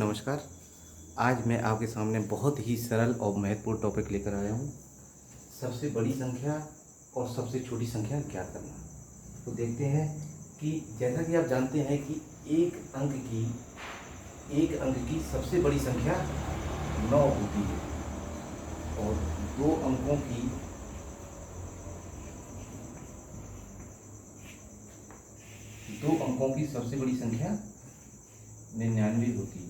नमस्कार। आज मैं आपके सामने बहुत ही सरल और महत्वपूर्ण टॉपिक लेकर आया हूँ। सबसे बड़ी संख्या और सबसे छोटी संख्या ज्ञात करना। तो देखते हैं कि जैसा कि आप जानते हैं कि एक अंक की सबसे बड़ी संख्या 9 होती है और दो अंकों की सबसे बड़ी संख्या 99 होती है।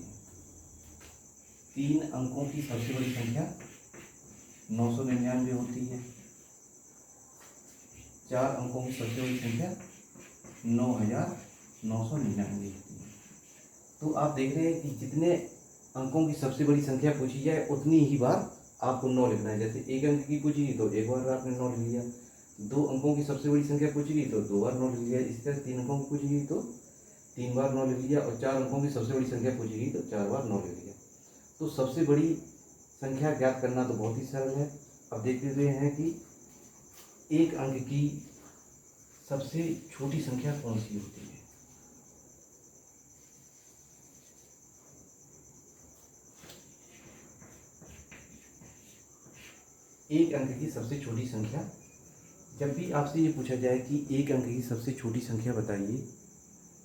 3 अंकों की सबसे बड़ी संख्या 999 होती है। 4 अंकों की सबसे बड़ी संख्या 9999 होती है। तो आप देख रहे हैं कि जितने अंकों की सबसे बड़ी संख्या पूछी जाए उतनी ही बार आपको 9 लिखना है। जैसे एक अंक की पूछी गई तो एक बार आपने 9 लिख लिया। 2 अंकों की सबसे बड़ी संख्या पूछी गई तो 2 बार 9 लिख लिया। इसी तरह 3 अंकों की पूछी गई तो 3 बार 9 लिख लिया और 4 अंकों की सबसे बड़ी संख्या पूछी गई तो 4 बार 9 लिख लिया। तो सबसे बड़ी संख्या ज्ञात करना तो बहुत ही सरल है। अब देखते हुए हैं कि एक अंक की सबसे छोटी संख्या कौन सी होती है। एक अंक की सबसे छोटी संख्या, जब भी आपसे ये पूछा जाए कि एक अंक की सबसे छोटी संख्या बताइए,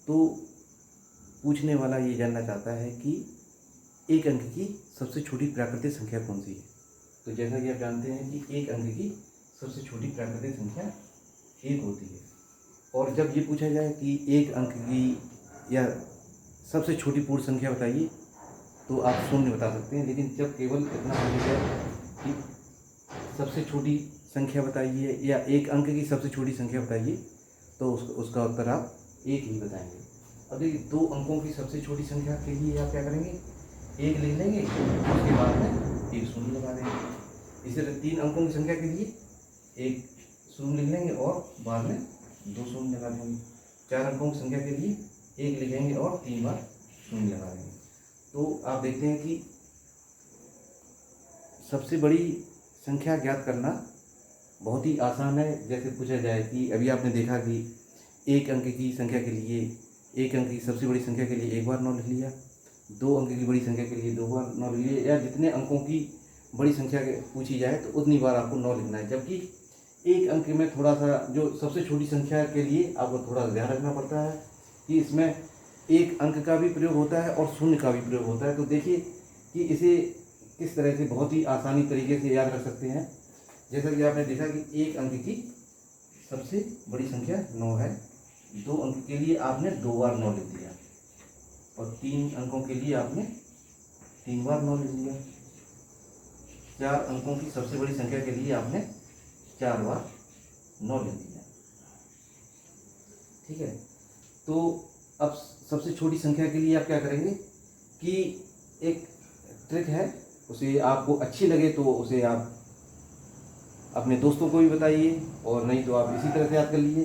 तो पूछने वाला ये जानना चाहता है कि एक अंक की सबसे छोटी प्राकृतिक संख्या कौन सी है। तो जैसा कि आप जानते हैं कि एक अंक की सबसे छोटी प्राकृतिक संख्या 1 होती है। और जब ये पूछा जाए कि एक अंक की या सबसे छोटी पूर्ण संख्या बताइए, तो आप शून्य बता सकते हैं। लेकिन जब केवल इतना पूछा जाए कि सबसे छोटी संख्या बताइए या एक अंक की सबसे छोटी संख्या बताइए, तो उसका उत्तर आप एक ही बताएंगे। अब देखिए, 2 अंकों की सबसे छोटी संख्या के लिए आप क्या करेंगे, एक लिख लेंगे, उसके बाद में एक शून्य लगा देंगे। इसी तरह 3 अंकों की संख्या के लिए एक शून्य लिख लेंगे और बाद में 2 शून्य लगा देंगे। 4 अंकों की संख्या के लिए एक लिखेंगे और 3 बार शून्य लगा देंगे। तो आप देखते हैं कि सबसे बड़ी संख्या ज्ञात करना बहुत ही आसान है। जैसे पूछा जाए कि अभी आपने देखा कि एक अंक की संख्या के लिए, एक अंक की सबसे बड़ी संख्या के लिए एक बार 9 लिख लिया, 2 अंक की बड़ी संख्या के लिए 2 बार 9 लिख लिया, या जितने अंकों की बड़ी संख्या पूछी जाए तो उतनी बार आपको 9 लिखना है। जबकि एक अंक में थोड़ा सा, जो सबसे छोटी संख्या के लिए आपको थोड़ा ध्यान रखना पड़ता है कि इसमें एक अंक का भी प्रयोग होता है और शून्य का भी प्रयोग होता है। तो देखिए कि इसे किस तरह से बहुत ही आसानी तरीके से याद रख सकते हैं। जैसा कि आपने देखा कि एक अंक की सबसे बड़ी संख्या 9 है। 2 अंक के लिए आपने 2 बार 9 लिख दिया और 3 अंकों के लिए आपने 3 बार 9 लिख लिया। 4 अंकों की सबसे बड़ी संख्या के लिए आपने 4 बार 9 लिख दिया। ठीक है। तो अब सबसे छोटी संख्या के लिए आप क्या करेंगे कि एक ट्रिक है, उसे आपको अच्छी लगे तो उसे आप अपने दोस्तों को भी बताइए और नहीं तो आप इसी तरह से याद कर लीजिए।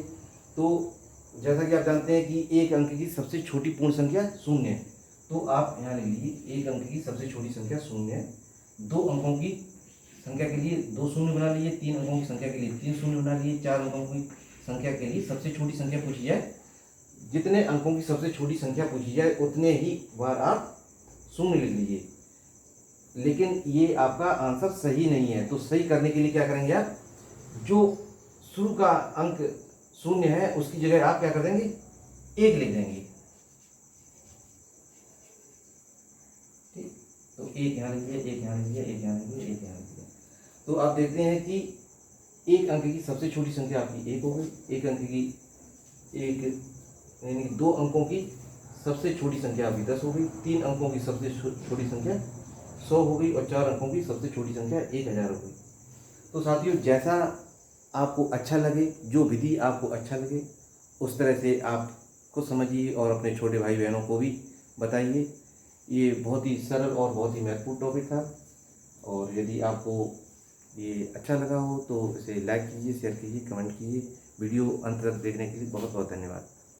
तो जैसा कि आप जानते हैं कि एक अंक की सबसे छोटी पूर्ण संख्या 0 है, तो आप यहाँ लिख लीजिए एक अंक की सबसे छोटी संख्या 0 है। 2 अंकों की संख्या के लिए 2 शून्य बना लीजिए, 3 अंकों की संख्या के लिए 3 शून्य बना लीजिए। 4 अंकों की संख्या के लिए सबसे छोटी संख्या पूछी जाए, जितने अंकों की सबसे छोटी संख्या पूछी जाए उतने ही बार आप शून्य लिख लीजिए। लेकिन ये आपका आंसर सही नहीं है। तो सही करने के लिए क्या करेंगे आप, जो शुरू का अंक 0 है उसकी जगह आप क्या कर देंगे, 1 लिख देंगे। ठीक, तो 1 यहाँ लिख दिया, 1 यहाँ लिख दिया, 1 यहाँ लिख दिया, 1 यहाँ लिख दिया। तो आप देखते हैं कि एक अंक की सबसे छोटी संख्या आपकी 1 हो गई। एक अंक की एक यानी 2 अंकों की सबसे छोटी संख्या आपकी 10 हो गई। 3 अंकों की सबसे छोटी संख्या 100 हो गई और 4 अंकों की सबसे छोटी संख्या 1000 हो गई। तो साथियों, जैसा आपको अच्छा लगे, जो विधि आपको अच्छा लगे, उस तरह से आप को समझिए और अपने छोटे भाई बहनों को भी बताइए। ये बहुत ही सरल और बहुत ही महत्वपूर्ण टॉपिक था। और यदि आपको ये अच्छा लगा हो तो इसे लाइक कीजिए, शेयर कीजिए, कमेंट कीजिए। वीडियो अंत तक देखने के लिए बहुत बहुत धन्यवाद।